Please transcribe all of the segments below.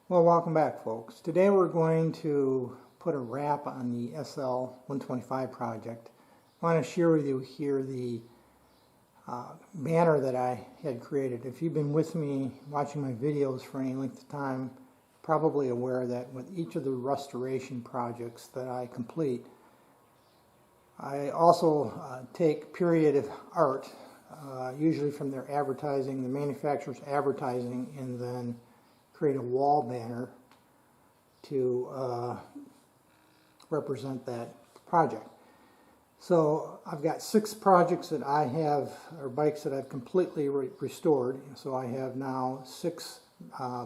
Well, welcome back, folks. Today we're going to put a wrap on the SL125 project. I want to share with you here the banner that I had created. If you've been with me watching my videos for any length of time, probably aware that with each of the restoration projects that I complete, I also take period art, usually from their advertising, the manufacturer's advertising, and then create a wall banner to represent that project. So I've got 6 projects that I have, or bikes that I've completely restored. So I have now 6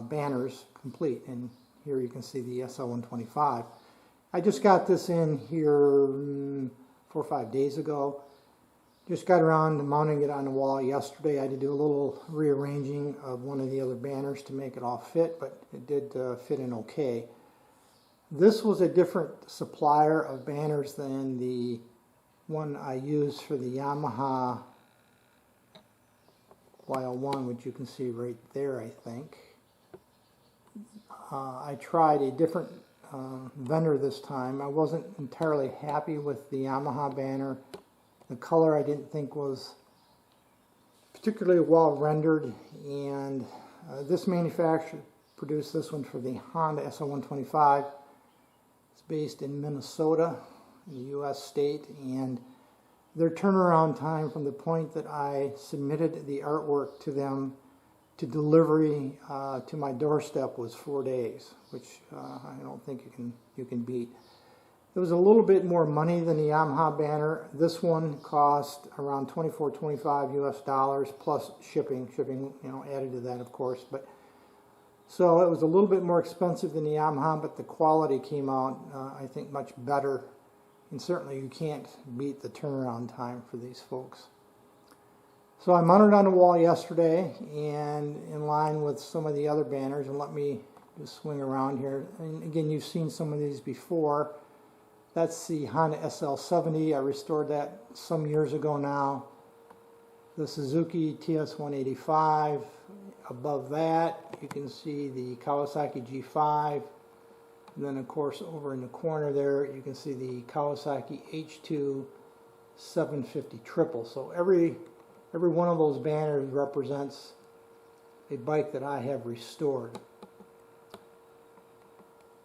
banners complete, and here you can see the SL125. I just got this in here 4 or 5 days ago. Just got around to mounting it on the wall yesterday. I had to do a little rearranging of one of the other banners to make it all fit, but it did fit in okay. This was a different supplier of banners than the one I used for the Yamaha YL1, which you can see right there, I think. I tried a different vendor this time. I wasn't entirely happy with the Yamaha banner. The color I didn't think was particularly well rendered, and this manufacturer produced this one for the Honda SL125. It's based in Minnesota, the U.S. state, and their turnaround time from the point that I submitted the artwork to them to delivery to my doorstep was 4 days, which I don't think you can beat. It was a little bit more money than the Yamaha banner. This one cost around $24-25 US plus shipping, added to that, of course. But so it was a little bit more expensive than the Yamaha, but the quality came out, I think, much better. And certainly you can't beat the turnaround time for these folks. So I mounted on the wall yesterday, and in line with some of the other banners, and let me just swing around here. And again, you've seen some of these before. That's the Honda SL70. I restored that some years ago now. The Suzuki TS185. Above that, you can see the Kawasaki G5. And then, of course, over in the corner there, you can see the Kawasaki H2 750 Triple. So every one of those banners represents a bike that I have restored.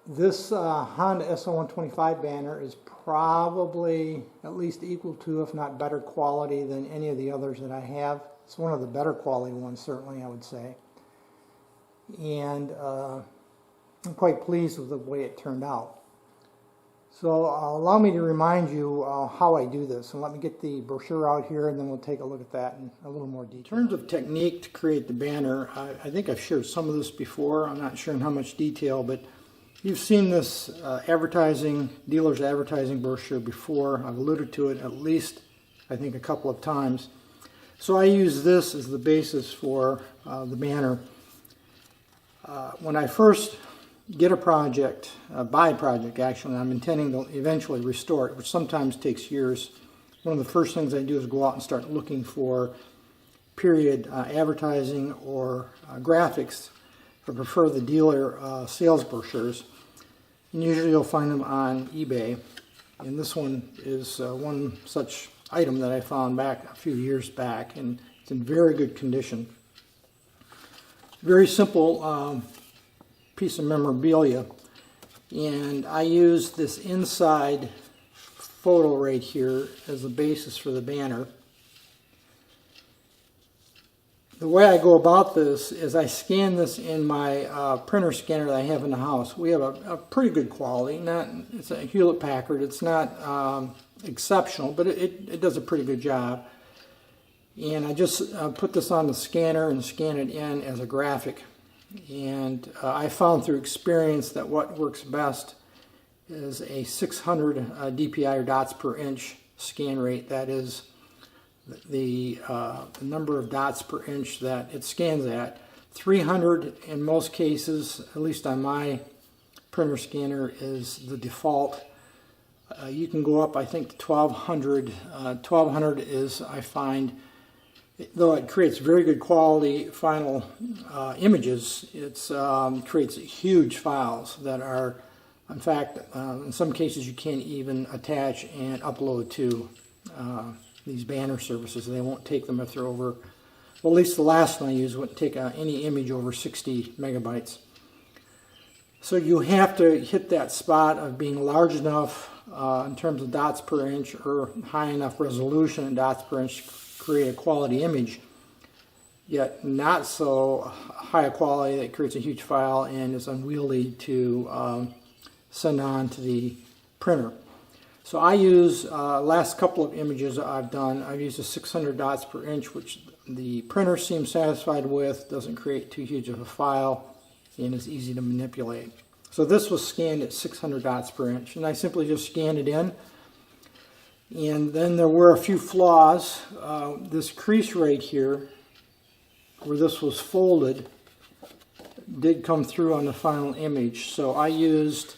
This Honda SL125 banner is probably at least equal to, if not better quality than any of the others that I have. It's one of the better quality ones, certainly, I would say. And I'm quite pleased with the way it turned out. So allow me to remind you how I do this. And let me get the brochure out here, and then we'll take a look at that in a little more detail. In terms of technique to create the banner, I think I've shared some of this before. I'm not sure in how much detail, but you've seen this dealer's advertising brochure before. I've alluded to it at least, I think, a couple of times. So I use this as the basis for the banner. When I first get a project, buy a project actually, and I'm intending to eventually restore it, which sometimes takes years, one of the first things I do is go out and start looking for period advertising or graphics. I prefer the dealer sales brochures, and usually you'll find them on eBay, and this one is one such item that I found back a few years back, and it's in very good condition. Very simple piece of memorabilia, and I use this inside photo right here as the basis for the banner. The way I go about this is I scan this in my printer scanner that I have in the house. We have a pretty good quality. It's a Hewlett-Packard. It's not exceptional, but it does a pretty good job. And I just put this on the scanner and scan it in as a graphic. And I found through experience that what works best is a 600 DPI or dots per inch scan rate. That is the number of dots per inch that it scans at. 300 in most cases, at least on my printer scanner, is the default. You can go up, I think, to 1200. 1200 is, I find, though it creates very good quality final images, it creates huge files that are, in fact, in some cases you can't even attach and upload to these banner services. They won't take them if they're over, well, at least the last one I used wouldn't take any image over 60 megabytes. So you have to hit that spot of being large enough in terms of dots per inch, or high enough resolution in dots per inch to create a quality image, yet not so high a quality that it creates a huge file and is unwieldy to send on to the printer. So I use, last couple of images I've done, I've used a 600 dots per inch, which the printer seems satisfied with, doesn't create too huge of a file, and is easy to manipulate. So this was scanned at 600 dots per inch, and I simply just scanned it in. And then there were a few flaws. This crease right here, where this was folded, did come through on the final image. So I used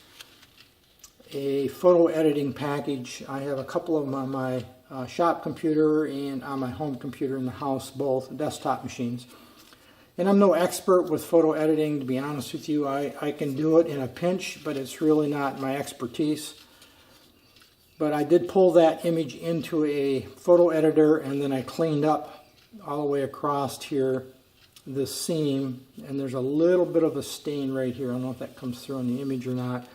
a photo editing package. I have a couple of them on my shop computer and on my home computer in the house, both desktop machines. And I'm no expert with photo editing, to be honest with you. I can do it in a pinch, but it's really not my expertise. But I did pull that image into a photo editor, and then I cleaned up all the way across here this seam, and there's a little bit of a stain right here. I don't know if that comes through on the image or not.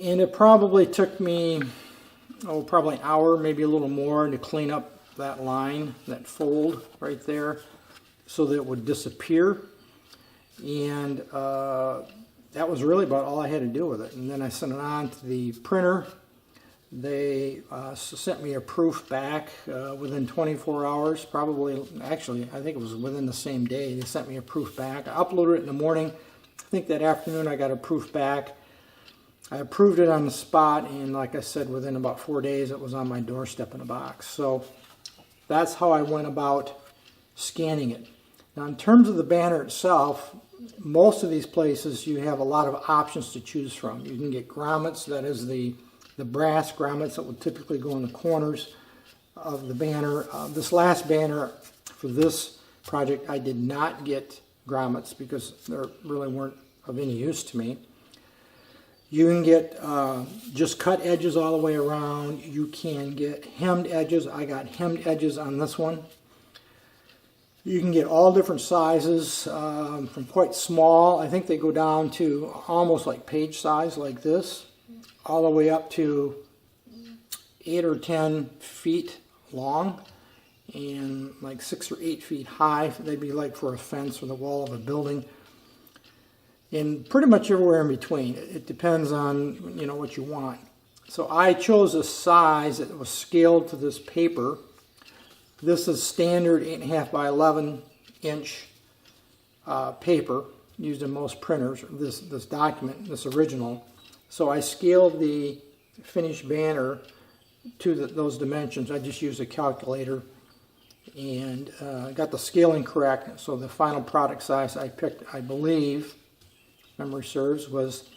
And it probably took me, probably an hour, maybe a little more, to clean up that line, that fold right there, so that it would disappear. And that was really about all I had to do with it. And then I sent it on to the printer. They sent me a proof back within 24 hours, probably, actually, I think it was within the same day. They sent me a proof back. I uploaded it in the morning. I think that afternoon I got a proof back. I approved it on the spot, and like I said, within about 4 days it was on my doorstep in a box. So that's how I went about scanning it. Now, in terms of the banner itself, most of these places you have a lot of options to choose from. You can get grommets, that is the brass grommets that would typically go in the corners of the banner. This last banner for this project, I did not get grommets because they really weren't of any use to me. You can get just cut edges all the way around. You can get hemmed edges. I got hemmed edges on this one. You can get all different sizes, from quite small, I think they go down to almost like page size like this, all the way up to 8 or 10 feet long and like 6 or 8 feet high. They'd be like for a fence or the wall of a building. And pretty much everywhere in between. It depends on, what you want. So I chose a size that was scaled to this paper. This is standard 8.5 by 11 inch paper used in most printers, this document, this original. So I scaled the finished banner to those dimensions. I just used a calculator and got the scaling correct. So the final product size I picked, I believe, memory serves, was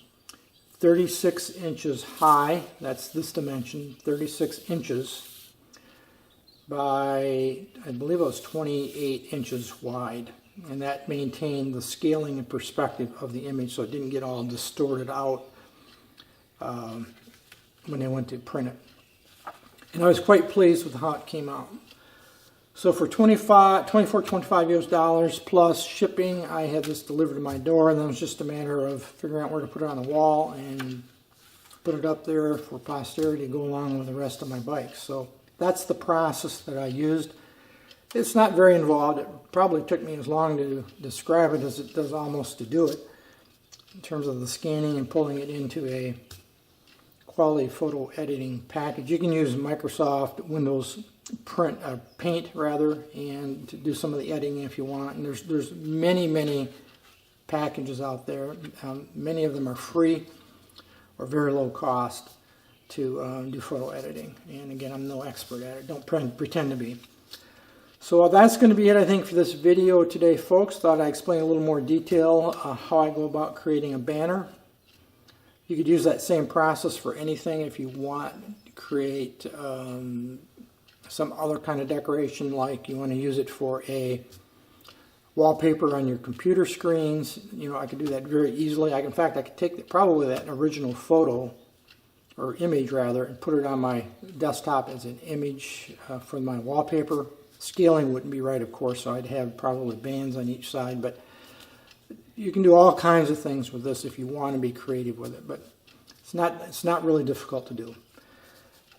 36 inches high. That's this dimension, 36 inches by, I believe it was 28 inches wide. And that maintained the scaling and perspective of the image, so it didn't get all distorted out when they went to print it. And I was quite pleased with how it came out. So for $25 US plus shipping, I had this delivered to my door, and then it was just a matter of figuring out where to put it on the wall and put it up there for posterity to go along with the rest of my bike. So that's the process that I used. It's not very involved. It probably took me as long to describe it as it does almost to do it, in terms of the scanning and pulling it into a quality photo editing package. You can use Microsoft Windows Paint rather, and to do some of the editing if you want. And there's many packages out there. Many of them are free or very low cost to do photo editing. And again, I'm no expert at it. Don't pretend to be. So that's going to be it, I think, for this video today, folks. Thought I'd explain a little more detail how I go about creating a banner. You could use that same process for anything if you want to create a some other kind of decoration, like you want to use it for a wallpaper on your computer screens, I could do that very easily. In fact, I could take probably that original photo, or image rather, and put it on my desktop as an image for my wallpaper. Scaling wouldn't be right, of course, so I'd have probably bands on each side, but you can do all kinds of things with this if you want to be creative with it, but it's not really difficult to do.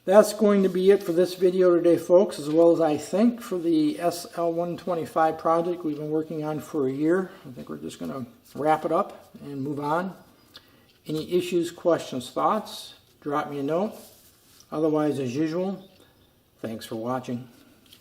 That's going to be it for this video today, folks, as well as I think for the SL125 project we've been working on for a year. I think we're just going to wrap it up and move on. Any issues, questions, thoughts, drop me a note. Otherwise, as usual, thanks for watching.